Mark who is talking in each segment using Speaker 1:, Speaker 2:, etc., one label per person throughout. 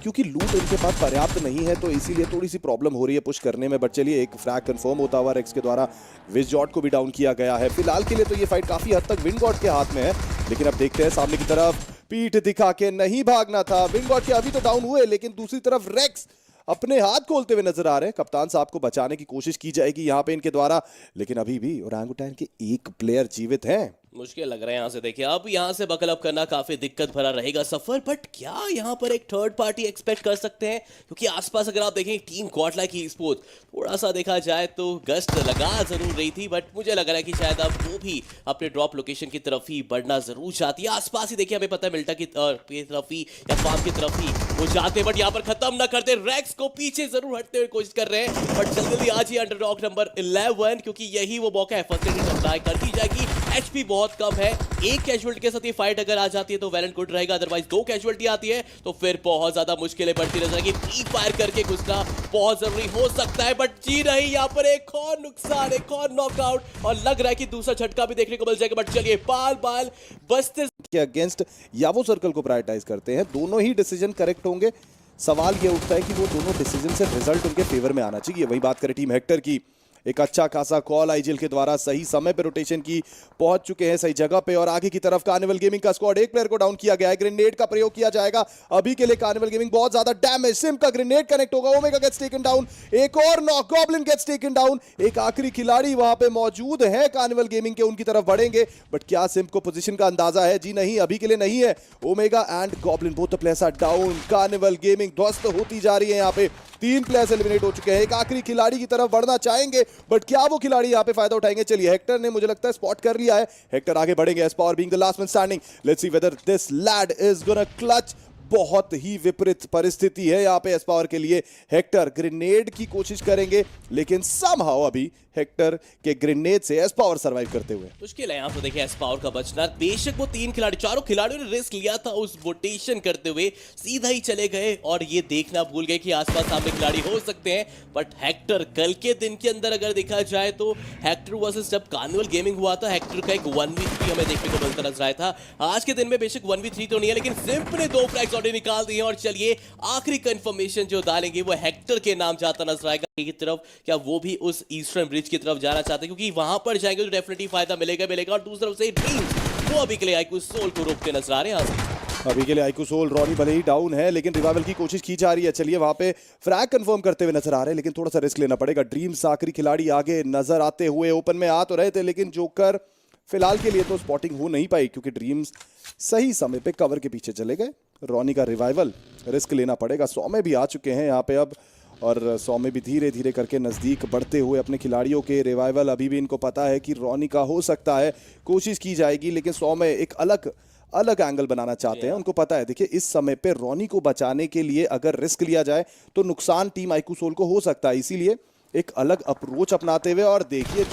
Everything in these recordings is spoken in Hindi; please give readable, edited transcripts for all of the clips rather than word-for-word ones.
Speaker 1: क्योंकि लूट उनके पास पर्याप्त नहीं है, तो इसीलिए थोड़ी सी प्रॉब्लम हो रही है पुश करने में। बट चलिए, एक फ्रैग कंफर्म होता हुआ रेक्स के द्वारा विज़जॉट को भी डाउन किया गया है। फिलहाल के लिए तो ये फाइट काफी हद तक विंड गॉड के हाथ में है, लेकिन अब देखते हैं सामने की तरफ। पीठ दिखा के नहीं भागना था, विंड गॉड के अभी तो डाउन हुए, लेकिन दूसरी तरफ रेक्स अपने हाथ खोलते हुए नजर आ रहे हैं। कप्तान साहब को बचाने की कोशिश की जाएगी यहाँ पे इनके द्वारा, लेकिन अभी भी ओरंगुटैन के एक प्लेयर जीवित हैं।
Speaker 2: मुश्किल लग रहा है यहाँ से। देखिए, अब यहाँ से बकल अप करना काफी दिक्कत भरा रहेगा सफर। बट क्या यहाँ पर एक थर्ड पार्टी एक्सपेक्ट कर सकते हैं? क्योंकि आसपास अगर आप देखें टीम गॉडलाइक की स्पोर्ट्स, थोड़ा सा देखा जाए तो गश्त लगा जरूर रही थी, बट मुझे लग रहा है कि शायद अब वो भी अपने ड्रॉप लोकेशन की तरफ ही बढ़ना जरूर चाहती है। आसपास ही देखिए, हमें पता है मिल्टा की तरफ ही या फार्म की तरफ ही वो जाते, बट यहाँ पर खत्म ना करते। रेक्स को पीछे जरूर हटते हुए कोशिश कर रहे हैं, बट जल्दी आज ही अंडरडॉग नंबर 11, क्योंकि यही वो मौका है। फर्स्ट एड अप्लाई कर दी जाएगी। एचपी बहुत कम है, एक कैजुअलिटी के साथ ये फाइट अगर आ जाती है तो वेल एंड गुड रहेगा, अदरवाइज दो कैजुअलिटी आती है तो फिर बहुत ज्यादा मुश्किलें बढ़ती नजर आएगी। प्री फायर करके घुसना बहुत जरूरी हो सकता है, बट जी रही यहाँ पर एक और नुकसान, एक और नॉकआउट, और लग रहा है कि दूसरा झटका भी देखने को मिल जाएगा। बट चलिए, बाल बाल बस्ते
Speaker 1: के अगेंस्ट या वो सर्कल को प्रायोरिटाइज करते हैं, दोनों ही डिसीजन करेक्ट होंगे। सवाल ये उठता है कि वो दोनों डिसीजन से रिजल्ट उनके फेवर में आना चाहिए। वही बात करें टीम हेक्टर की, एक अच्छा खासा कॉल आईजीएल के द्वारा सही समय पे रोटेशन की पहुंच चुके हैं सही जगह पे, और आगे की तरफ कार्निवल गेमिंग का स्क्वाड, एक प्लेयर को डाउन किया गया है। ग्रेनेड का प्रयोग किया जाएगा अभी के लिए। कार्निवल गेमिंग बहुत ज्यादा डैमेज, सिम का ग्रेनेड कनेक्ट होगा, ओमेगा गेट्स टेकन डाउन, एक और knock, Goblin gets taken down. एक आखिरी खिलाड़ी वहां पे मौजूद है कार्निवल गेमिंग के, उनकी तरफ बढ़ेंगे, बट क्या सिम को पोजीशन का अंदाजा है? जी नहीं, अभी के लिए नहीं है। Omega and Goblin both players are down. Carnival gaming ध्वस्त होती जा रही है। यहाँ पे 3 प्लेयर्स एलिमिनेट हो चुके हैं। एक आखिरी खिलाड़ी की तरफ बढ़ना चाहेंगे, बट क्या वो खिलाड़ी यहाँ पे फायदा उठाएंगे? चलिए, हेक्टर ने मुझे लगता है स्पॉट कर लिया है। हेक्टर आगे बढ़ेंगे, एस्पावर being the last man standing. Let's see whether this lad is gonna clutch. बहुत ही विपरीत परिस्थिति है यहाँ पे एस्पावर के लिए। हेक्टर ग्रेनेड की कोशिश करेंगे, लेकिन समहाउ अभी हेक्टर के ग्रेनेड से एस्पावर सर्वाइव करते हुए
Speaker 2: मुश्किल है यहाँ पे। देखिए, एस्पावर का बचना, बेशक वो 3 खिलाड़ी, चारों खिलाड़ियों ने रिस्क लिया था उस रोटेशन करते हुए, सीधा ही चले गए और ये देखना भूल गए कि आसपास सामने खिलाड़ी हो सकते हैं। बट हेक्टर कल के दिन के अंदर अगर देखा जाए तो हेक्टर वर्सेस जब कार्निवल गेमिंग हुआ था, हेक्टर का एक 1v3 हमें देखने को मिलता नजर आया था। आज के दिन में बेशक 1v3 तो नहीं है, लेकिन सिंप ने 2 फ्लैग्स ऑलरेडी निकाल दिए। और चलिए, आखिरी कंफर्मेशन जो डालेंगे वो हेक्टर के नाम जाता नजर आएगा की तरफ। क्या वो भी उस ईस्टर्न ब्रिज की तरफ जाना चाहते हैं? क्योंकि वहां पर जाएंगे तो डेफिनेटली फायदा मिलेगा मिलेगा। और दूसरी तरफ से ड्रीम्स, वो अभी के लिए आईक्यू सोल को रोकते नजर आ रहे हैं।
Speaker 1: अभी के लिए आईक्यू सोल, रॉनी भले ही डाउन है, लेकिन रिवाइवल की कोशिश की जा रही है। चलिए, वहां पे फ्रैग कंफर्म करते हुए नजर आ रहे हैं, लेकिन थोड़ा सा रिस्क लेना पड़ेगा। ड्रीम्स आखिरी खिलाड़ी आगे नजर आते हुए ओपन में आ तो रहे थे, लेकिन जोकर फिलहाल के लिए तो स्पॉटिंग हो नहीं पाई, क्योंकि ड्रीम्स सही समय पे कवर के पीछे चले गए। रॉनी का रिवाइवल रिस्क लेना पड़ेगा। 100 में भी आ चुके हैं यहाँ पे अब, और 100 में भी धीरे धीरे करके नज़दीक बढ़ते हुए अपने खिलाड़ियों के। रिवाइवल अभी भी इनको पता है कि रॉनी का हो सकता है, कोशिश की जाएगी, लेकिन 100 में एक अलग एंगल बनाना चाहते हैं। उनको पता है, देखिए इस समय पे रॉनी को बचाने के लिए अगर रिस्क लिया जाए तो नुकसान टीम आईक्यू सोल को हो सकता है, इसीलिए एक अलग अप्रोच अपनाते हुए। और देखिए,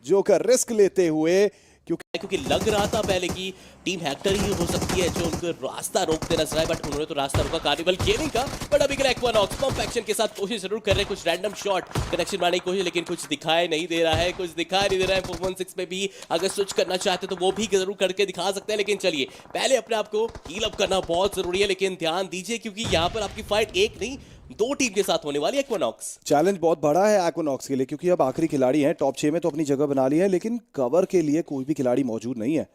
Speaker 1: जोकर रिस्क लेते हुए,
Speaker 2: क्योंकि लग रहा था पहले कि टीम हेक्टर ही हो सकती है जो उनको रास्ता रोकते नजर आए, बट उन्होंने तो रास्ता रोका कार्निवल गेमिंग का। बट अभी के लिए एक्वानॉक्स पंप एक्शन के साथ कोशिश जरूर कर रहे हैं, कुछ रैंडम शॉट कनेक्शन मारने की कोशिश, लेकिन कुछ दिखाई नहीं दे रहा है, कुछ दिखाई नहीं दे रहा है। 416 में भी अगर स्विच करना चाहते तो वो भी जरूर करके दिखा सकते हैं, लेकिन चलिए, पहले अपने आप को हील अप करना बहुत जरूरी है। लेकिन ध्यान दीजिए, क्योंकि यहाँ पर आपकी फाइट एक नहीं 2 टीम के साथ होने वाली है। एक्वानॉक्स
Speaker 1: चैलेंज बहुत बड़ा है एक्वानॉक्स के लिए, क्योंकि अब आखिरी खिलाड़ी हैं। टॉप 6 में तो अपनी जगह बना ली है, लेकिन कवर के लिए कोई भी खिलाड़ी मौजूद नहीं है।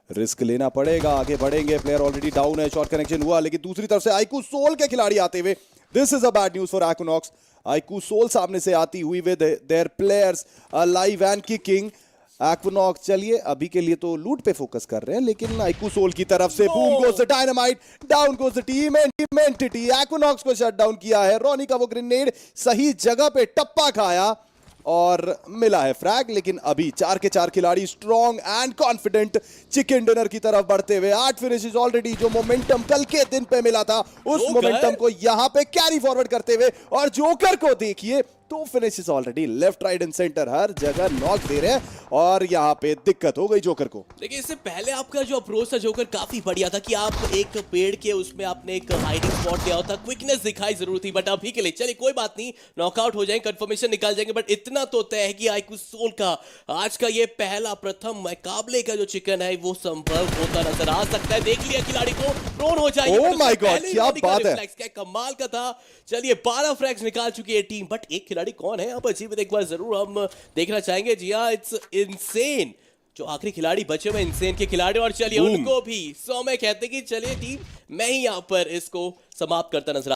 Speaker 1: रिस्क लेना पड़ेगा, आगे बढ़ेंगे। प्लेयर ऑलरेडी डाउन है, शॉर्ट कनेक्शन हुआ, लेकिन दूसरी तरफ से आईक्यू सोल के खिलाड़ी आते हुए, this is a bad news for Aquanox. IQ soul सामने से आती हुई with their players live and kicking. Aquanox चलिए, अभी के लिए तो लूट पे फोकस कर रहे हैं, लेकिन आईक्यू सोल की तरफ से boom goes the dynamite, down goes the team entity. Aquanox को शट डाउन किया है। रॉनी का वो ग्रेनेड सही जगह पे टप्पा खाया और मिला है फ्रैग, लेकिन अभी 4 के 4 खिलाड़ी strong and confident chicken dinner की तरफ बढ़ते हुए। 8 फिनिशेस ऑलरेडी, जो मोमेंटम कल के दिन पे मिला था, उस मोमेंटम को यहां पे कैरी फॉरवर्ड करते हुए। और जोकर को देखिए, 2 finishes already, left right and centre हर जगह नॉक दे रहे हैं और यहाँ पे दिक्कत हो गई जोकर को।
Speaker 2: देखिए इससे पहले आपका जो अप्रोच था जोकर काफी बढ़िया था कि आप एक पेड़ के उसमें आपने एक हाइडिंग स्पॉट लिया होता, क्विकनेस दिखाई जरूर थी, बट अभी के लिए चलिए कोई बात नहीं, नॉकआउट हो जाएंगे, कंफर्मेशन निकाल जाएंगे, बट इतना तो तय है कि आईक्यू सोल का आज का ये पहला प्रथम मुकाबले का जो चिकन है वो संभव होता नजर आ सकता है। देख लिया खिलाड़ी को प्रोन हो जाएगी।
Speaker 1: Oh my God, क्या बात है।
Speaker 2: क्या कमाल का था। चलिए 12 फ्रैग्स निकाल चुकी है टीम, बट एक खिलाड़ी कौन है अब अजीब एक बार जरूर हम देखना चाहेंगे। जी हाँ, इट्स इनसेन जो आखिरी खिलाड़ी बचे हुए इनसेन के खिलाड़ी, और चलिए उनको भी सौ में कहते कि चलिए टीम मैं ही यहाँ पर इसको समाप्त करता नजर